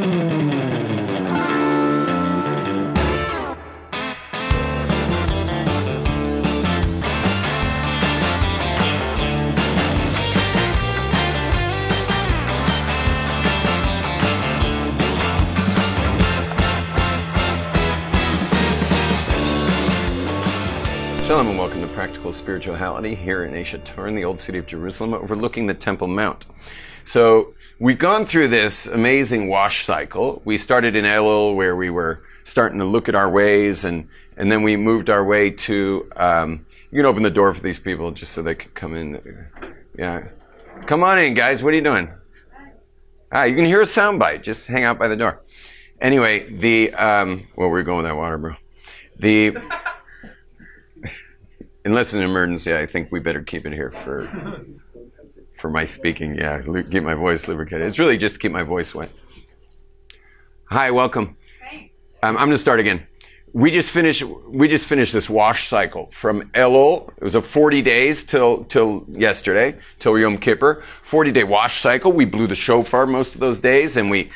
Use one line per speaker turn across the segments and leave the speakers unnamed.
Shalom and welcome to Practical Spirituality here in Asia Torn, the old city of Jerusalem, overlooking the Temple Mount. So we've gone through this amazing wash cycle. We started in Elul, where we were starting to look at our ways, and then we moved our way to, you can open the door for these people just so they can come in. Yeah. Come on in, guys. What are you doing? You can hear a soundbite. Just hang out by the door. Anyway, well, we're going with that water, bro. Unless an emergency, I think we better keep it here for my speaking. Yeah, keep my voice lubricated. It's really just to keep my voice wet. Hi, welcome.
Thanks.
I'm going to start again. We just finished this wash cycle from Elul. It was a 40 days till yesterday, till Yom Kippur. 40-day wash cycle. We blew the shofar most of those days, and we've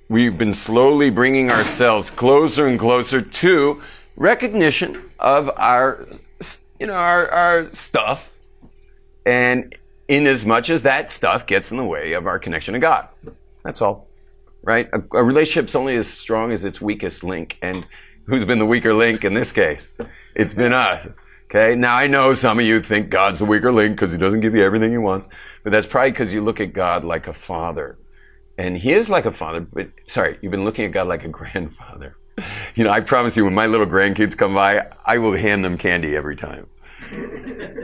been slowly bringing ourselves closer and closer to recognition of our stuff, and in as much as that stuff gets in the way of our connection to God. That's all, right? A relationship's only as strong as its weakest link, and who's been the weaker link in this case? It's been us. Okay, now I know some of you think God's the weaker link because he doesn't give you everything he wants, but that's probably because you look at God like a father, and he is like a father, but you've been looking at God like a grandfather. You know, I promise you, when my little grandkids come by, I will hand them candy every time.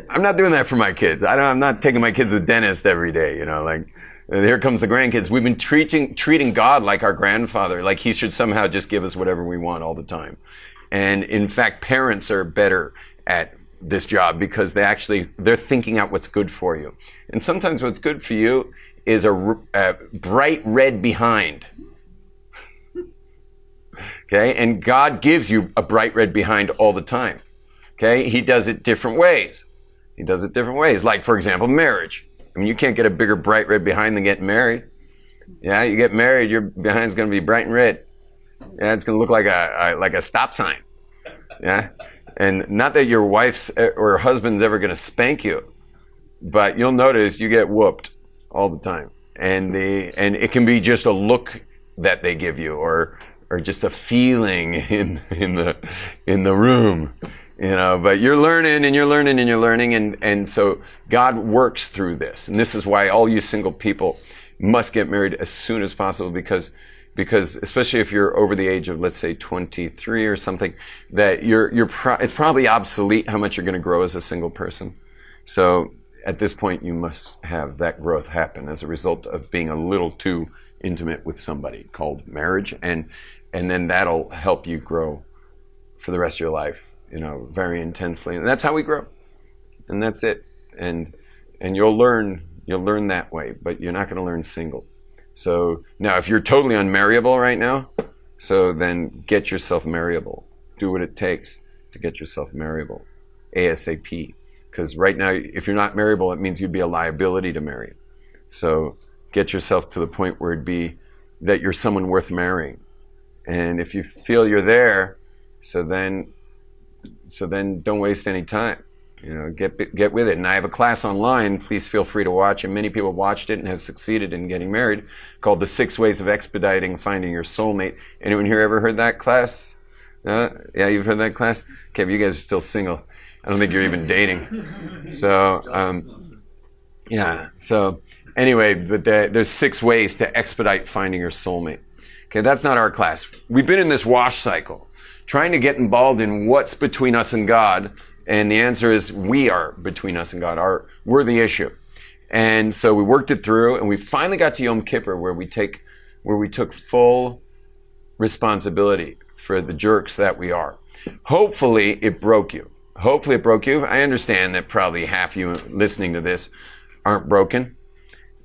I'm not doing that for my kids. I'm not taking my kids to the dentist every day, like, here comes the grandkids. We've been treating God like our grandfather, like he should somehow just give us whatever we want all the time. And in fact, parents are better at this job because they're thinking out what's good for you. And sometimes what's good for you is a bright red behind. Okay, and God gives you a bright red behind all the time. Okay, he does it different ways. Like, for example, marriage. I mean, you can't get a bigger bright red behind than getting married. Yeah, you get married, your behind's going to be bright and red. Yeah, it's going to look like a stop sign. Yeah, and not that your wife's or husband's ever going to spank you, but you'll notice you get whooped all the time, and it can be just a look that they give you, or just a feeling in the room, but you're learning, and so God works through this. And this is why all you single people must get married as soon as possible, because especially if you're over the age of, let's say, 23 or something, that it's probably obsolete how much you're going to grow as a single person. So at this point, you must have that growth happen as a result of being a little too intimate with somebody, called marriage, and then that'll help you grow for the rest of your life, very intensely. And that's how we grow. And that's it. And you'll learn that way, but you're not going to learn single. So now, if you're totally unmarriable right now, so then get yourself marriable. Do what it takes to get yourself marriable, ASAP. Because right now, if you're not marriable, it means you'd be a liability to marry. So get yourself to the point where it'd be that you're someone worth marrying. And if you feel you're there, so then don't waste any time. Get with it. And I have a class online. Please feel free to watch. And many people watched it and have succeeded in getting married, called The 6 Ways of Expediting Finding Your Soulmate. Anyone here ever heard that class? Yeah, you've heard that class? Okay, but you guys are still single. I don't think you're even dating. So, So anyway, but there's 6 ways to expedite finding your soulmate. Okay, that's not our class. We've been in this wash cycle, trying to get involved in what's between us and God, and the answer is we are between us and God. We're the issue. And so we worked it through, and we finally got to Yom Kippur, where we took full responsibility for the jerks that we are. Hopefully it broke you. I understand that probably half you listening to this aren't broken.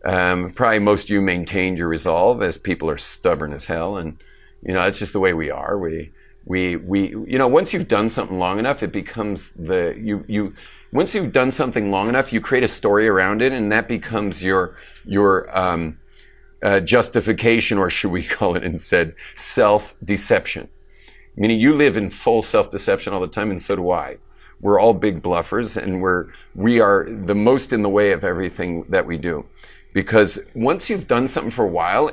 Probably most of you maintained your resolve, as people are stubborn as hell, and it's just the way we are. We once you've done something long enough, it becomes once you've done something long enough, you create a story around it, and that becomes your justification, or should we call it instead self-deception. Meaning you live in full self-deception all the time, and so do I. We're all big bluffers, and we are the most in the way of everything that we do. Because once you've done something for a while,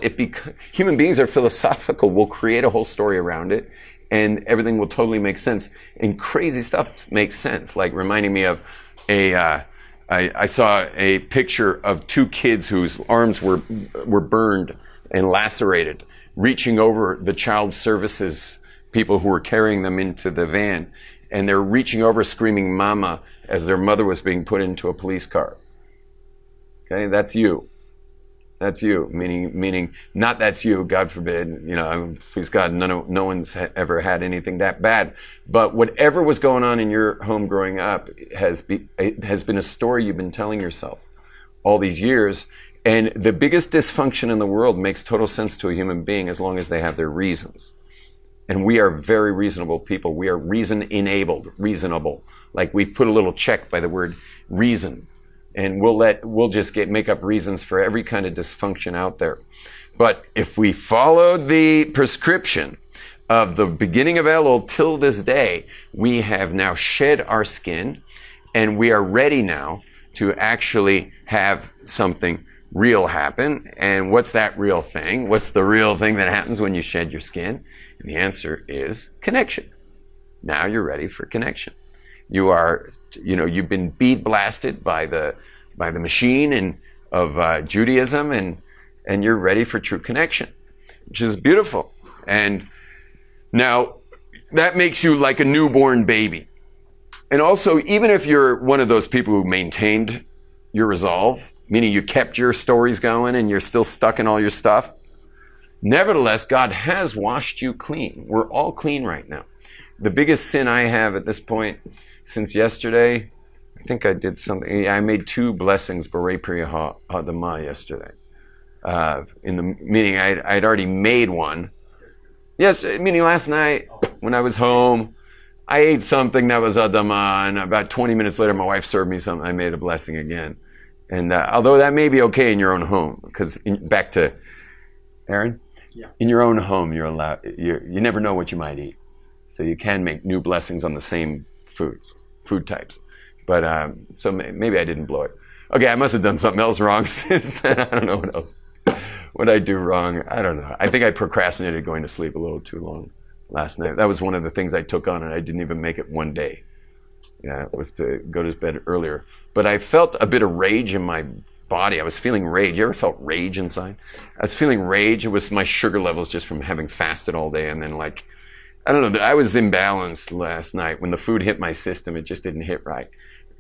human beings are philosophical. We'll create a whole story around it, and everything will totally make sense. And crazy stuff makes sense. Like reminding me of I saw a picture of two kids whose arms were burned and lacerated, reaching over the child services people who were carrying them into the van. And they're reaching over screaming mama as their mother was being put into a police car. Okay, that's you. That's you, meaning not that's you, God forbid, please God, no one's ever had anything that bad. But whatever was going on in your home growing up has been a story you've been telling yourself all these years. And the biggest dysfunction in the world makes total sense to a human being as long as they have their reasons. And we are very reasonable people. We are reasonable. Like we put a little check by the word reason. And we'll just make up reasons for every kind of dysfunction out there. But if we followed the prescription of the beginning of Elul till this day, we have now shed our skin, and we are ready now to actually have something real happen. And what's that real thing? What's the real thing that happens when you shed your skin? And the answer is connection. Now you're ready for connection. You've been bead blasted by the machine of Judaism, and you're ready for true connection, which is beautiful. And now that makes you like a newborn baby. And also, even if you're one of those people who maintained your resolve, meaning you kept your stories going and you're still stuck in all your stuff, nevertheless, God has washed you clean. We're all clean right now. The biggest sin I have at this point since yesterday, I think I did something. I made 2 blessings B'rei Pri Ha'adamah yesterday. In the meaning, I'd already made one. Yes, meaning last night when I was home, I ate something that was Adamah, and about 20 minutes later, my wife served me something. I made a blessing again. And although that may be okay in your own home, because back to Aaron, in your own home, you're allowed. You never know what you might eat, so you can make new blessings on the same food types. But so maybe I didn't blow it. Okay, I must have done something else wrong since then. I don't know what else. What I do wrong, I don't know. I think I procrastinated going to sleep a little too long last night. That was one of the things I took on, and I didn't even make it one day. Yeah, it was to go to bed earlier. But I felt a bit of rage in my body. I was feeling rage. You ever felt rage inside? I was feeling rage. It was my sugar levels just from having fasted all day, and then I don't know, I was imbalanced last night. When the food hit my system, it just didn't hit right.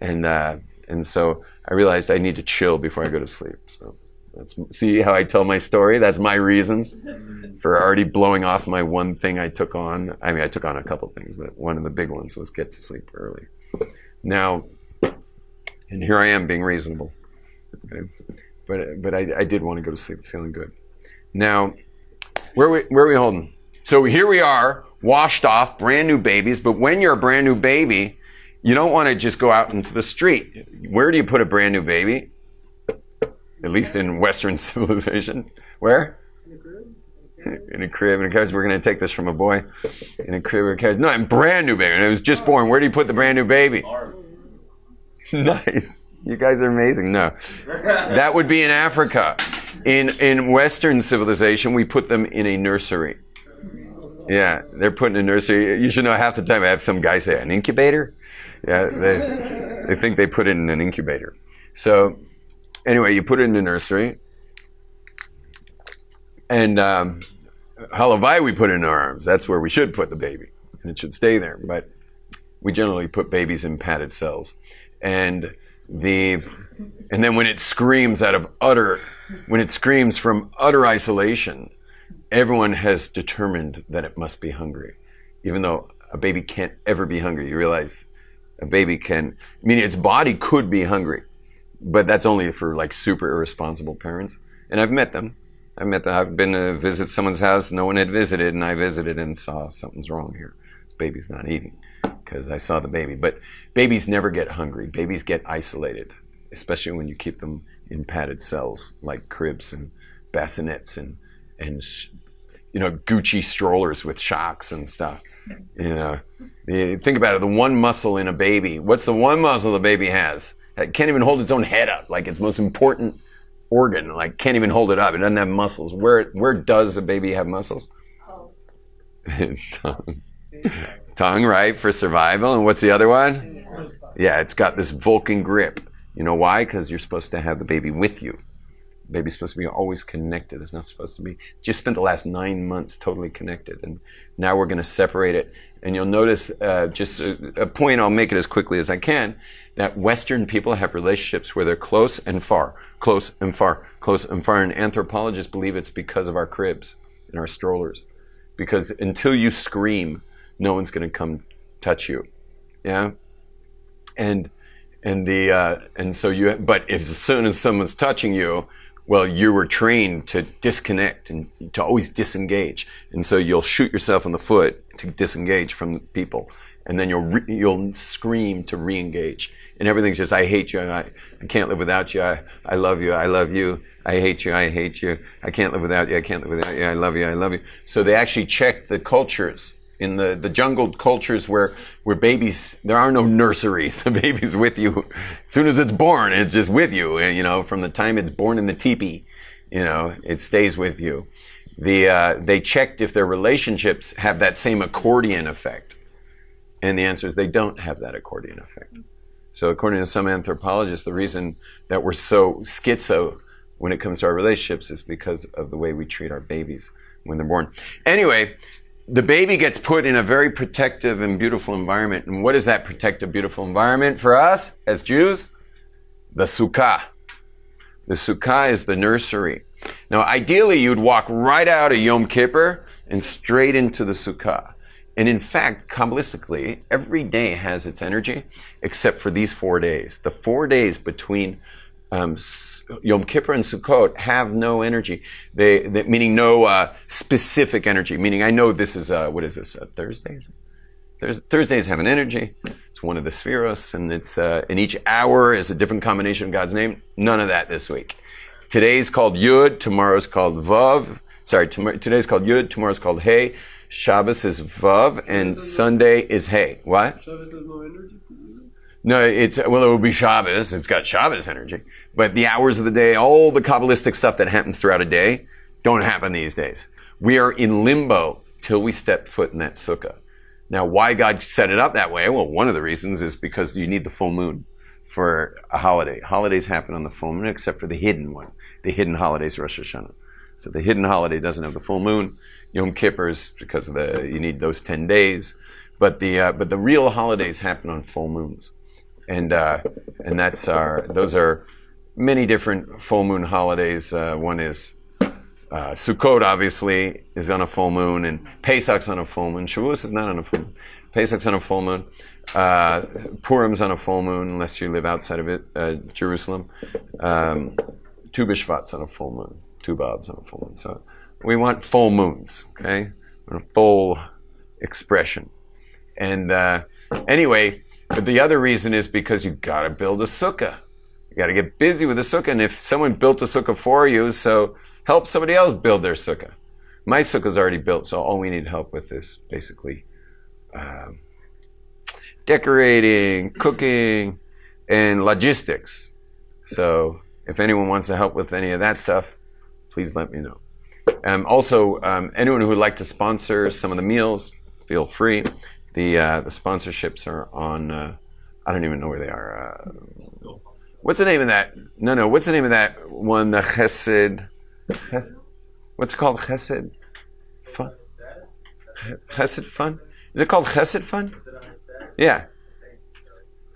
And so I realized I need to chill before I go to sleep. So see how I tell my story? That's my reasons for already blowing off my one thing I took on. I mean, I took on a couple things, but one of the big ones was get to sleep early. Now, and here I am being reasonable. Okay? But I did want to go to sleep feeling good. Now, where are we holding? So here we are, washed off, brand new babies. But when you're a brand new baby, you don't want to just go out into the street. Where do you put a brand new baby? At least in Western civilization. Where? In a crib, in a couch. We're going to take this from a boy. In a crib or a couch. No, I'm brand new baby. And it was just born. Where do you put the brand new baby? Nice. You guys are amazing. No. That would be in Africa. In Western civilization, we put them in a nursery. Yeah, they're put in a nursery. You should know half the time I have some guy say, an incubator? Yeah, they think they put it in an incubator. So anyway, you put it in the nursery. And Halavai, we put it in our arms. That's where we should put the baby. And it should stay there. But we generally put babies in padded cells. And then when it screams from utter isolation, everyone has determined that it must be hungry. Even though a baby can't ever be hungry. You realize a baby can, meaning its body could be hungry, but that's only for super irresponsible parents. And I've met them. I've been to visit someone's house no one had visited, and I visited and saw something's wrong here. This baby's not eating because I saw the baby. But babies never get hungry. Babies get isolated, especially when you keep them in padded cells like cribs and bassinets and Gucci strollers with shocks and stuff. You think about it, the one muscle in a baby. What's the one muscle the baby has? It can't even hold its own head up, like its most important organ, like can't even hold it up. It doesn't have muscles. Where does a baby have muscles? Oh. Its tongue. Tongue, right, for survival. And what's the other one? Yeah, it's got this Vulcan grip. You know why? Because you're supposed to have the baby with you. The baby's supposed to be always connected. It's not supposed to be, just spent the last 9 months totally connected. And now we're going to separate it. And you'll notice, just a point, I'll make it as quickly as I can, that Western people have relationships where they're close and far, close and far, close and far. And anthropologists believe it's because of our cribs and our strollers. Because until you scream, no one's going to come touch you. Yeah? And so but as soon as someone's touching you, well, you were trained to disconnect and to always disengage. And so you'll shoot yourself in the foot to disengage from people. And then you'll scream to re-engage. And everything's just, I hate you, I can't live without you, I love you, I love you, I hate you, I can't live without you, I can't live without you, I love you, I love you. So they actually check the cultures. In the jungle cultures where babies, there are no nurseries. The baby's with you. As soon as it's born, it's just with you. From the time it's born in the teepee, it stays with you. They checked if their relationships have that same accordion effect. And the answer is they don't have that accordion effect. So according to some anthropologists, the reason that we're so schizo when it comes to our relationships is because of the way we treat our babies when they're born. Anyway, the baby gets put in a very protective and beautiful environment. And what is that protective, beautiful environment for us as Jews? The Sukkah. The Sukkah is the nursery. Now, ideally, you'd walk right out of Yom Kippur and straight into the Sukkah. And in fact, Kabbalistically, every day has its energy, except for these 4 days. The 4 days between Yom Kippur and Sukkot have no energy. Meaning no specific energy. Meaning, I know this is, what is this, Thursdays? Thursdays have an energy. It's one of the spheros, and it's in each hour is a different combination of God's name. None of that this week. Today's called Yud, tomorrow's called Vav. Today's called Yud, tomorrow's called Hey. Shabbos is Vav, and Sunday is Hey. What? Shabbos has no energy? No, it would be Shabbos. It's got Shabbos energy. But the hours of the day, all the Kabbalistic stuff that happens throughout a day, don't happen these days. We are in limbo till we step foot in that sukkah. Now, why God set it up that way? Well, one of the reasons is because you need the full moon for a holiday. Holidays happen on the full moon, except for the hidden one. The hidden holiday is Rosh Hashanah. So the hidden holiday doesn't have the full moon. Yom Kippur is because of you need those 10 days. But the real holidays happen on full moons. And those are many different full moon holidays. One is Sukkot, obviously, is on a full moon, and Pesach's on a full moon. Shavuos is not on a full moon. Pesach's on a full moon. Purim's on a full moon, unless you live outside of it, Jerusalem. Tu B'Shvat's on a full moon. Tu B'Av's on a full moon. So we want full moons, okay? A full expression. And anyway, but the other reason is because you got to build a sukkah. You got to get busy with a sukkah. And if someone built a sukkah for you, so help somebody else build their sukkah. My sukkah's already built, so all we need help with is basically decorating, cooking, and logistics. So if anyone wants to help with any of that stuff, please let me know. Also, anyone who would like to sponsor some of the meals, feel free. The sponsorships are on, I don't even know where they are. What's the name of that? No, what's the name of that one, the Chesed? What's it called? Chesed? Fun? Chesed Fund? Is it called Chesed Fund? Yeah.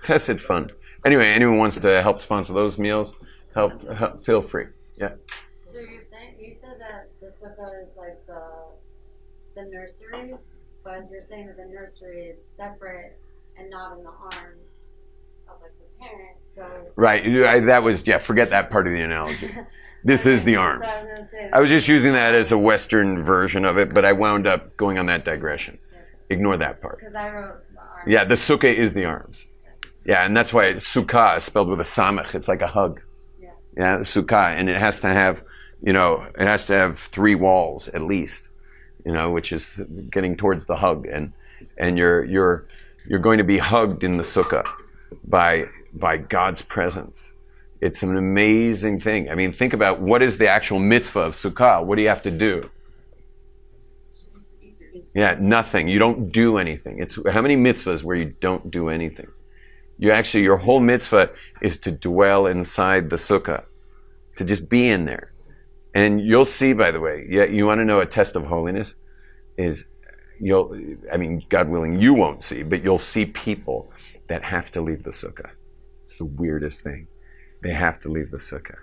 Chesed Fund. Anyway, anyone wants to help sponsor those meals, help feel free. Yeah.
So you said that the sukkah is like the nursery, but you're saying that the nursery is separate and not in the arms of like the parent. So
right. Forget that part of the analogy. This is the arms. I was just using that as a Western version of it, but I wound up going on that digression. Ignore that part.
Because I wrote the arms.
Yeah, the sukkah is the arms. Yeah, and that's why sukkah is spelled with a samach. It's like a hug. Yeah, the sukkah, and it has to have, It has to have 3 walls at least, which is getting towards the hug, and you're going to be hugged in the sukkah by God's presence. It's an amazing thing. I mean, think about what is the actual mitzvah of Sukkah. What do you have to do? Yeah, nothing. You don't do anything. It's how many mitzvahs where you don't do anything? Your whole mitzvah is to dwell inside the sukkah, to just be in there. And you'll see, by the way, you want to know a test of holiness is God willing, you won't see, but you'll see people that have to leave the sukkah. It's the weirdest thing. They have to leave the sukkah.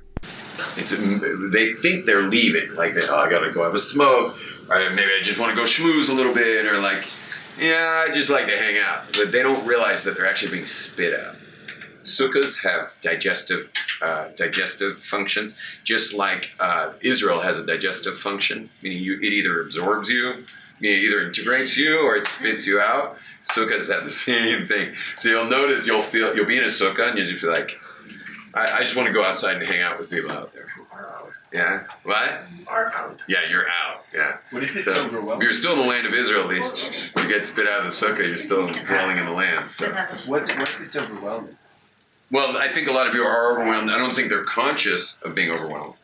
They think they're leaving, like, I gotta go have a smoke, or maybe I just want to go schmooze a little bit, or I just like to hang out. But they don't realize that they're actually being spit out. Sukkahs have digestive functions, just like Israel has a digestive function, meaning it either absorbs you, meaning it either integrates you, or it spits you out. Sukkahs have the same thing. So you'll notice, you'll be in a sukkah, and you'll just be like, I just want to go outside and hang out with people out there. Yeah? What?
Are out.
Yeah, you're out. Yeah.
What if it's overwhelming?
You're still in the land of Israel, at least. When you get spit out of the sukkah, you're still dwelling in the land. So.
What if it's overwhelming?
Well, I think a lot of people are overwhelmed. I don't think they're conscious of being overwhelmed.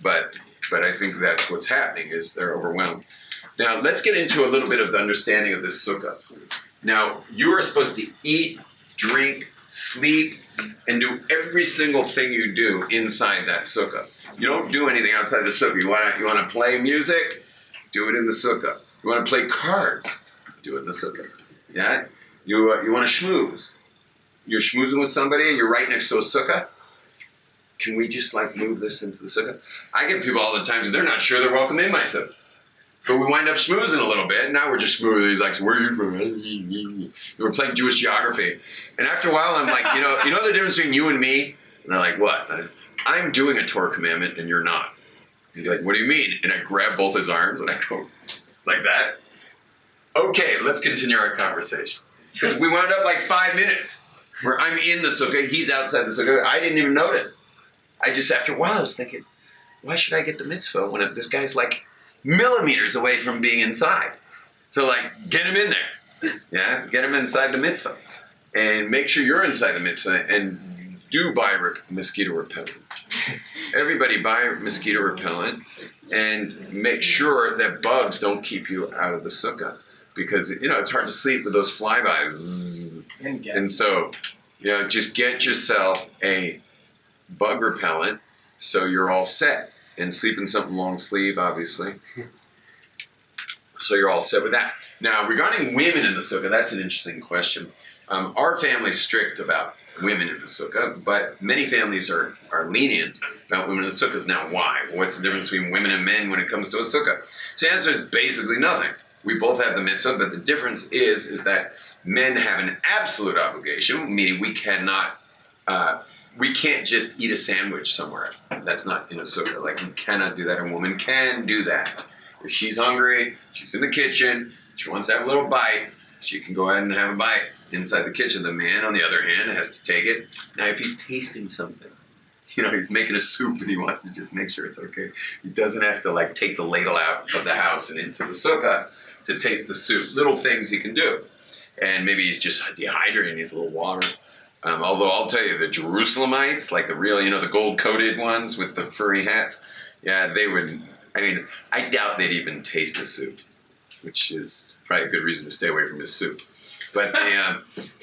But I think that's what's happening, is they're overwhelmed. Now, let's get into a little bit of the understanding of this sukkah. Now, you are supposed to eat, drink, sleep, and do every single thing you do inside that sukkah. You don't do anything outside the sukkah. You want to play music? Do it in the sukkah. You want to play cards? Do it in the sukkah. Yeah? You want to schmooze? You're schmoozing with somebody and you're right next to a sukkah? Can we just move this into the sukkah? I get people all the time because they're not sure they're welcome in my sukkah. But we wind up schmoozing a little bit. Now we're just schmoozing. He's like, so where are you from? We're playing Jewish geography. And after a while, I'm like, you know the difference between you and me? And they're like, what? I'm doing a Torah commandment and you're not. He's like, what do you mean? And I grab both his arms and I go, like that? Okay, let's continue our conversation. Because we wound up 5 minutes where I'm in the sukkah, he's outside the sukkah. I didn't even notice. After a while, I was thinking, why should I get the mitzvah when this guy's millimeters away from being inside? So get him in there. Yeah, get him inside the mitzvah. And make sure you're inside the mitzvah and do buy mosquito repellent. Everybody buy mosquito repellent and make sure that bugs don't keep you out of the sukkah. Because, it's hard to sleep with those flybys. And so, just get yourself a bug repellent so you're all set. And sleep in something long sleeve, obviously. So you're all set with that. Now, regarding women in the sukkah, that's an interesting question. Our family's strict about women in the sukkah, but many families are lenient about women in the sukkahs. Now, why? What's the difference between women and men when it comes to a sukkah? So the answer is basically nothing. We both have the mitzvah, but the difference is that men have an absolute obligation, meaning we cannot... we can't just eat a sandwich somewhere. That's not in a sukkah. You cannot do that. A woman can do that. If she's hungry, she's in the kitchen, she wants to have a little bite, she can go ahead and have a bite inside the kitchen. The man, on the other hand, has to take it. Now, if he's tasting something, he's making a soup and he wants to just make sure it's okay, he doesn't have to, take the ladle out of the house and into the sukkah to taste the soup. Little things he can do. And maybe he's just dehydrated, needs a little water. Although I'll tell you, the Jerusalemites, the real, the gold-coated ones with the furry hats, yeah, they would, I doubt they'd even taste a soup, which is probably a good reason to stay away from this soup. But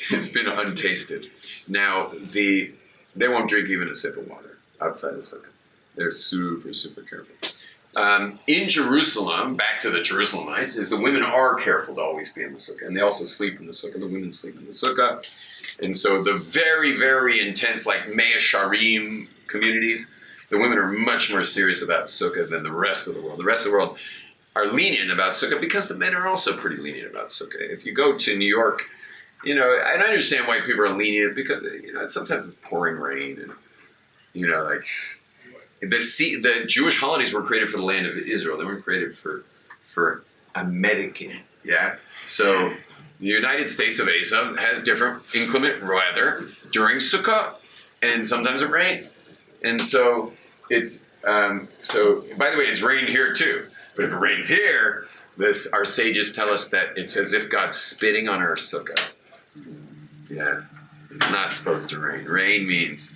it's been untasted. Now, they won't drink even a sip of water outside the sukkah. They're super, super careful. In Jerusalem, back to the Jerusalemites, is the women are careful to always be in the sukkah, and they also sleep in the sukkah. The women sleep in the sukkah. And so the very, very intense, Mea Sharim communities, the women are much more serious about sukkah than the rest of the world. The rest of the world are lenient about sukkah because the men are also pretty lenient about sukkah. If you go to New York, and I understand why people are lenient because, sometimes it's pouring rain and, the Jewish holidays were created for the land of Israel. They weren't created for American, yeah? So... the United States of Asa has different inclement weather during Sukkot, and sometimes it rains. And so so. By the way, it's rained here too. But if it rains here, our sages tell us that it's as if God's spitting on our sukkah. Yeah, it's not supposed to rain. Rain means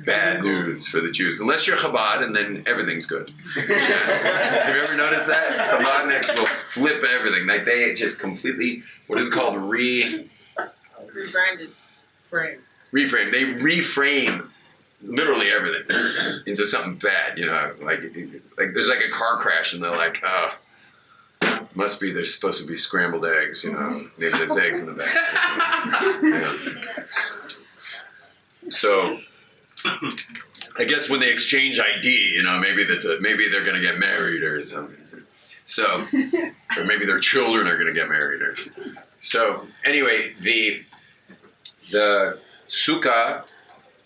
bad news for the Jews, unless you're Chabad, and then everything's good. Yeah. Have you ever noticed that? Chabad next will flip everything. Like they just completely, what is called
rebranded frame.
Reframe. They reframe literally everything into something bad. You know, like there's like a car crash, and they're like, must be there's supposed to be scrambled eggs. You know, maybe there's eggs in the back. Yeah. So. I guess when they exchange ID, you know, maybe maybe they're going to get married or something. So, or maybe their children are going to get married. So, anyway, the sukkah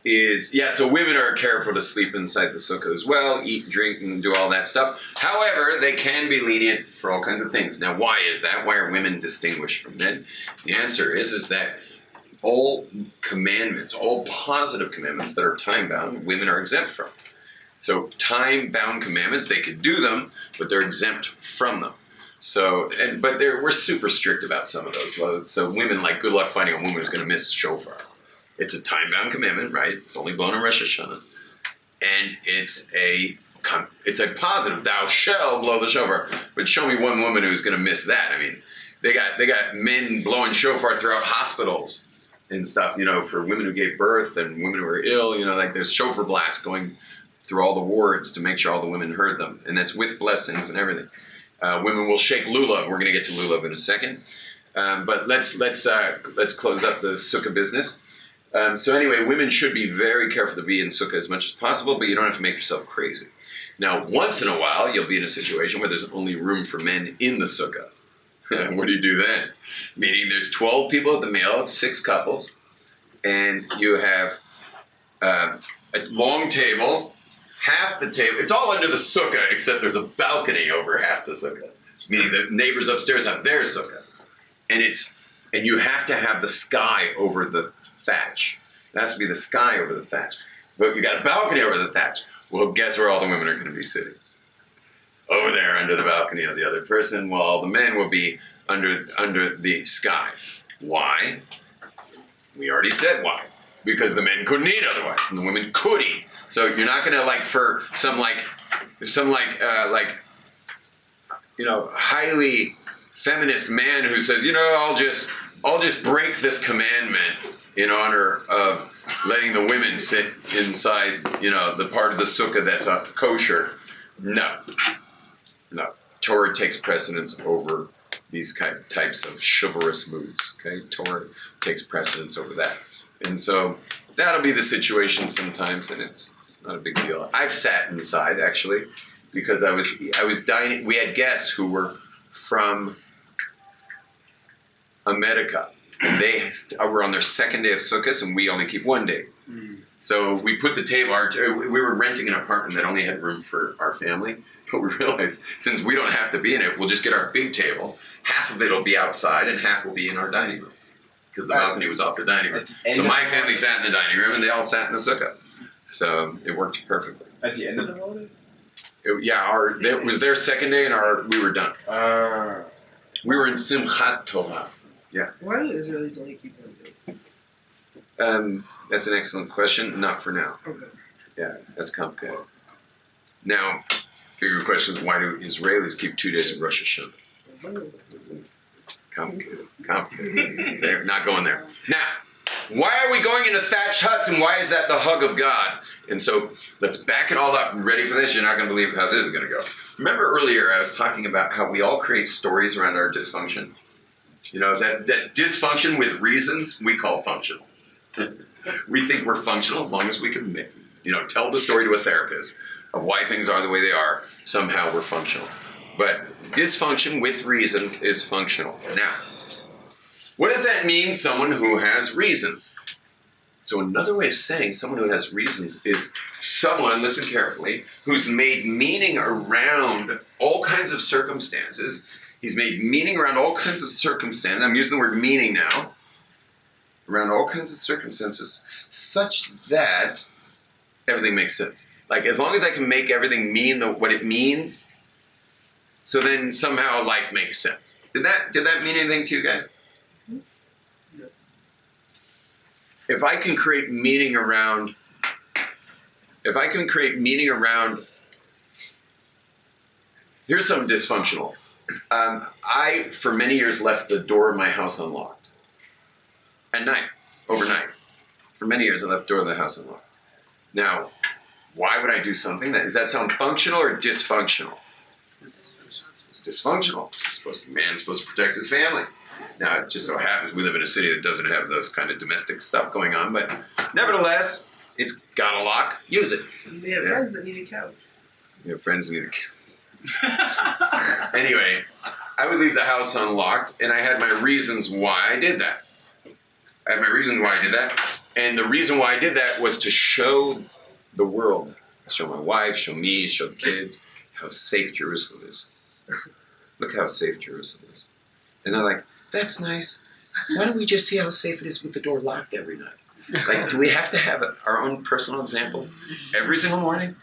is, so women are careful to sleep inside the sukkah as well, eat, drink, and do all that stuff. However, they can be lenient for all kinds of things. Now, why is that? Why are women distinguished from men? The answer is that all commandments, all positive commandments that are time-bound, women are exempt from. So time-bound commandments, they could do them, but they're exempt from them. So, but we're super strict about some of those. So women, like, good luck finding a woman who's going to miss shofar. It's a time-bound commandment, right? It's only blown on Rosh Hashanah. And it's a positive, thou shalt blow the shofar. But show me one woman who's going to miss that. I mean, they got men blowing shofar throughout hospitals and stuff, you know, for women who gave birth and women who were ill, you know, like there's shofar blasts going through all the wards to make sure all the women heard them. And that's with blessings and everything. Women will shake lulav. We're going to get to lulav in a second. But let's close up the sukkah business. So anyway, women should be very careful to be in sukkah as much as possible, but you don't have to make yourself crazy. Now, once in a while, you'll be in a situation where there's only room for men in the sukkah. What do you do then? Meaning there's 12 people at the meal, it's 6 couples, and you have a long table, half the table, it's all under the sukkah, except there's a balcony over half the sukkah, meaning the neighbors upstairs have their sukkah. And you have to have the sky over the thatch. It has to be the sky over the thatch. But you got a balcony over the thatch. Well, guess where all the women are going to be sitting? Over there under the balcony of the other person, while all the men will be under the sky. Why? We already said why. Because the men couldn't eat otherwise, and the women could eat. So you're not gonna for some highly feminist man who says, I'll just break this commandment in honor of letting the women sit inside, the part of the sukkah that's kosher. No. Torah takes precedence over these types of chivalrous moves. Okay, Torah takes precedence over that, and so that'll be the situation sometimes, and it's not a big deal. I've sat inside actually because I was dining. We had guests who were from America, and they were on their second day of Sukkot, and we only keep one day. So we put the table. We were renting an apartment that only had room for our family. But we realized, since we don't have to be in it, we'll just get our big table. Half of it will be outside, and half will be in our dining room. Because the balcony was off the dining room. So my family sat in the dining room, and they all sat in the sukkah. So it worked perfectly.
At the end of the holiday?
It was their second day, and we were done. We were in Simchat Torah. Yeah.
Why do Israelis only keep one day?
That's an excellent question. Not for now.
Okay.
Yeah, that's complicated. Now, bigger question is, why do Israelis keep 2 days of Rosh Hashanah? Complicated. They're not going there. Now, why are we going into thatched huts, and why is that the hug of God? And so let's back it all up. Ready for this? You're not going to believe how this is going to go. Remember earlier I was talking about how we all create stories around our dysfunction? That dysfunction with reasons we call functional. We think we're functional as long as we can tell the story to a therapist of why things are the way they are. Somehow we're functional. But dysfunction with reasons is functional. Now, what does that mean, someone who has reasons? So another way of saying someone who has reasons is someone, listen carefully, who's made meaning around all kinds of circumstances. He's made meaning around all kinds of circumstances. I'm using the word meaning now. Around all kinds of circumstances, such that everything makes sense. Like, as long as I can make everything mean what it means, so then somehow life makes sense. Did that mean anything to you guys?
Yes.
If I can create meaning around, here's something dysfunctional. I, for many years, left the door of my house unlocked. At night, overnight. For many years, I left the door of the house unlocked. Now, why would I do something does that sound functional or dysfunctional? It's dysfunctional. Man's supposed to protect his family. Now, it just so happens we live in a city that doesn't have those kind of domestic stuff going on, but nevertheless, it's got a lock. Use it.
They have friends that need a couch.
You have friends that need a couch. Anyway, I would leave the house unlocked, and I had my reasons why I did that. And the reason why I did that was to show the world, show my wife, show me, show the kids, how safe Jerusalem is. Look how safe Jerusalem is. And they're like, that's nice. Why don't we just see how safe it is with the door locked every night? Like, do we have to have our own personal example every single morning?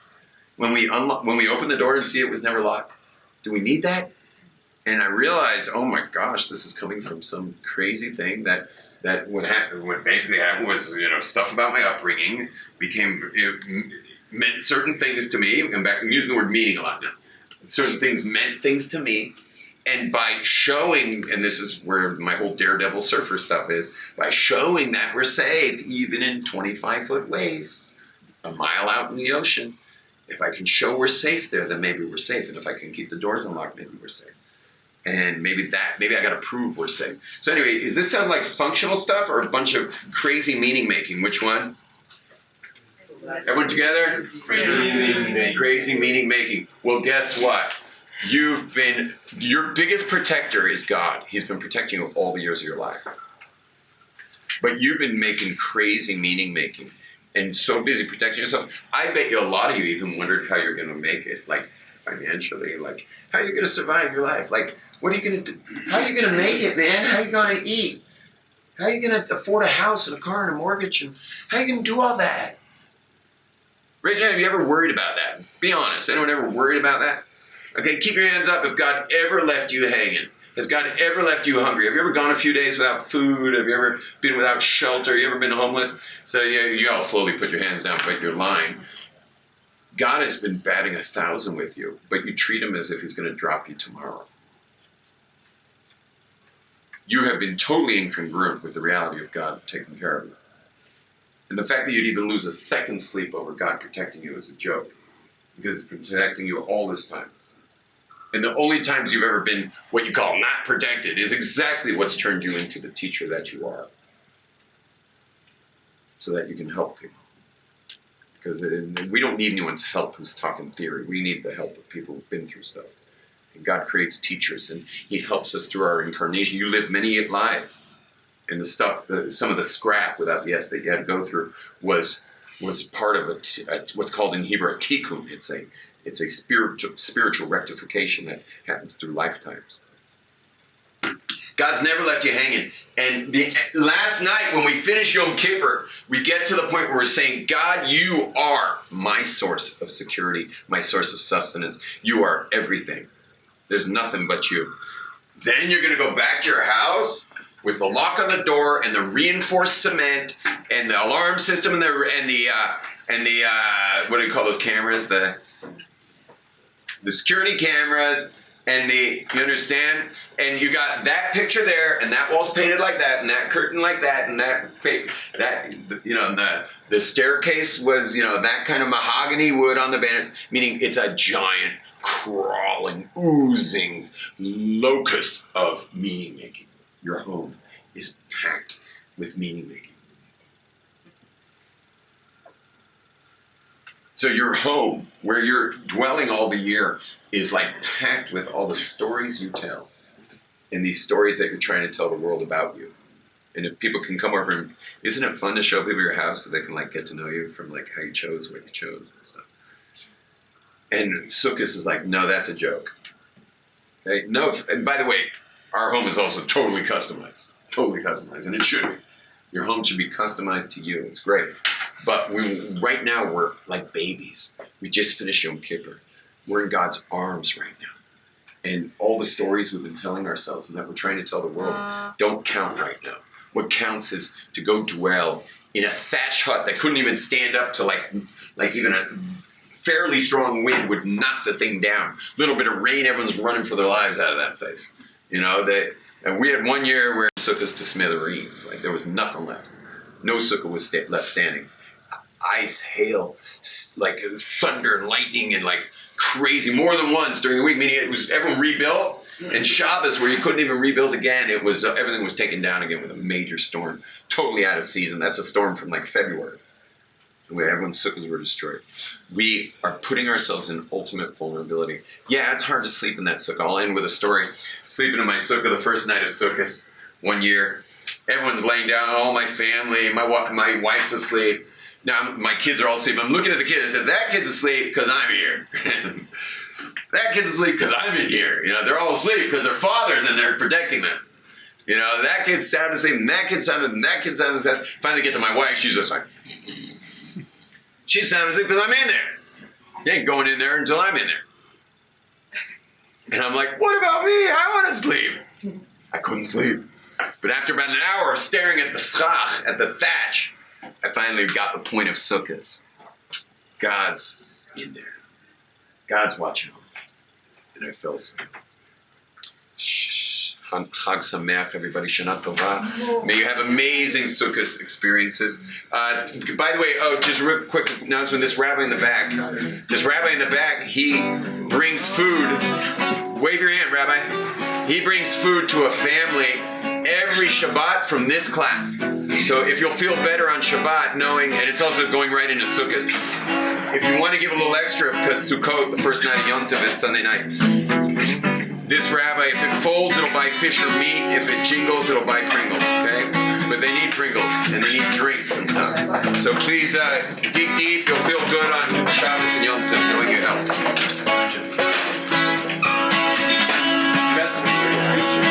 When we open the door and see it was never locked? Do we need that? And I realized, oh my gosh, this is coming from some crazy thing that what basically happened was, stuff about my upbringing meant certain things to me. I'm using the word meaning a lot now. Certain things meant things to me. And by showing, and this is where my whole daredevil surfer stuff is, by showing that we're safe, even in 25-foot waves, a mile out in the ocean, if I can show we're safe there, then maybe we're safe. And if I can keep the doors unlocked, maybe we're safe. And maybe I gotta prove we're safe. So anyway, does this sound like functional stuff or a bunch of crazy meaning making? Which one? Everyone together? Crazy meaning making. Well, guess what? Your biggest protector is God. He's been protecting you all the years of your life. But you've been making crazy meaning making and so busy protecting yourself. I bet you a lot of you even wondered how you're gonna make it, like financially, like how you're gonna survive your life. Like, what are you gonna do? How are you gonna make it, man? How are you gonna eat? How are you gonna afford a house and a car and a mortgage? And how are you gonna do all that? Raise your hand, have you ever worried about that? Be honest, anyone ever worried about that? Okay, keep your hands up if God ever left you hanging. Has God ever left you hungry? Have you ever gone a few days without food? Have you ever been without shelter? Have you ever been homeless? So yeah, you all slowly put your hands down, but you're lying. God has been batting 1,000 with you, but you treat him as if he's going to drop you tomorrow. You have been totally incongruent with the reality of God taking care of you. And the fact that you'd even lose a second's sleep over God protecting you is a joke, because he's been protecting you all this time. And the only times you've ever been what you call not protected is exactly what's turned you into the teacher that you are. So that you can help people. Because we don't need anyone's help who's talking theory. We need the help of people who've been through stuff. And God creates teachers, and he helps us through our incarnation. You live many lives. And the stuff, some of the scrap without the S that you had to go through was part of what's called in Hebrew a tikkun. It's a spiritual rectification that happens through lifetimes. God's never left you hanging. And last night when we finish Yom Kippur, we get to the point where we're saying, God, you are my source of security, my source of sustenance. You are everything. There's nothing but you. Then you're going to go back to your house with the lock on the door and the reinforced cement and the alarm system and the what do you call those cameras? The security cameras and you understand? And you got that picture there and that wall's painted like that and that curtain like that and the staircase was, that kind of mahogany wood on the banner, meaning it's a giant, crawling, oozing locus of meaning making. Your home is packed with meaning making. So your home, where you're dwelling all the year, is like packed with all the stories you tell. And these stories that you're trying to tell the world about you. And if people can come over and, isn't it fun to show people your house so they can get to know you from how you chose, what you chose and stuff. And Sukkot is like, no, that's a joke. Okay? No, and by the way, our home is also totally customized, and it should be. Your home should be customized to you. It's great. But right now we're like babies. We just finished Yom Kippur. We're in God's arms right now. And all the stories we've been telling ourselves and that we're trying to tell the world don't count right now. What counts is to go dwell in a thatch hut that couldn't even stand up to like even a fairly strong wind would knock the thing down. A little bit of rain, everyone's running for their lives out of that place. And we had one year where sukkahs to smithereens. Like there was nothing left. No sukkah was left standing. Ice, hail, like thunder and lightning and like crazy, more than once during the week, meaning it was everyone rebuilt. And Shabbos, where you couldn't even rebuild again, it was everything was taken down again with a major storm, totally out of season. That's a storm from like February, where everyone's sukkahs were destroyed. We are putting ourselves in ultimate vulnerability. Yeah, it's hard to sleep in that sukkah. I'll end with a story. Sleeping in my sukkah the first night of Sukkot one year. Everyone's laying down, all my family, my wife's asleep. Now my kids are all asleep. I'm looking at the kids. I said, that kid's asleep because I'm here. That kid's asleep because I'm in here. They're all asleep because their father's in there protecting them. That kid's sound asleep, and that kid's sound, and that kid's sound asleep. Finally get to my wife, she's just like, she's sound asleep because I'm in there. You ain't going in there until I'm in there. And I'm like, what about me? I want to sleep. I couldn't sleep. But after about an hour of staring at the schach, at the thatch, I finally got the point of sukkahs. God's in there. God's watching over me. And I fell asleep. Chag Sameach, everybody. Shana Tova. May you have amazing Sukkot experiences. By the way, just a real quick announcement. This rabbi in the back, he brings food. Wave your hand, Rabbi. He brings food to a family every Shabbat from this class. So if you'll feel better on Shabbat knowing, and it's also going right into Sukkot. If you want to give a little extra, because Sukkot, the first night of Yom Tov, is Sunday night. This rabbi, if it folds, it'll buy fish or meat. If it jingles, it'll buy Pringles, okay? But they need Pringles, and they need drinks and stuff. So please dig deep. You'll feel good on Shabbos and Yom Tov knowing you helped.
That's a great feature.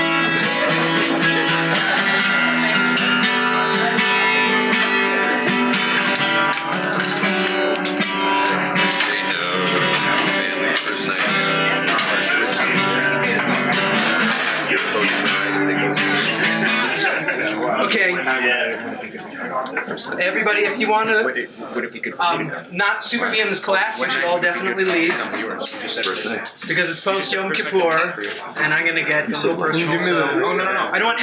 First night.
Okay. Everybody, if you want to not super be in this class, you should all definitely leave. Because it's post Yom Kippur, and I'm going to get a little personal. So, I don't want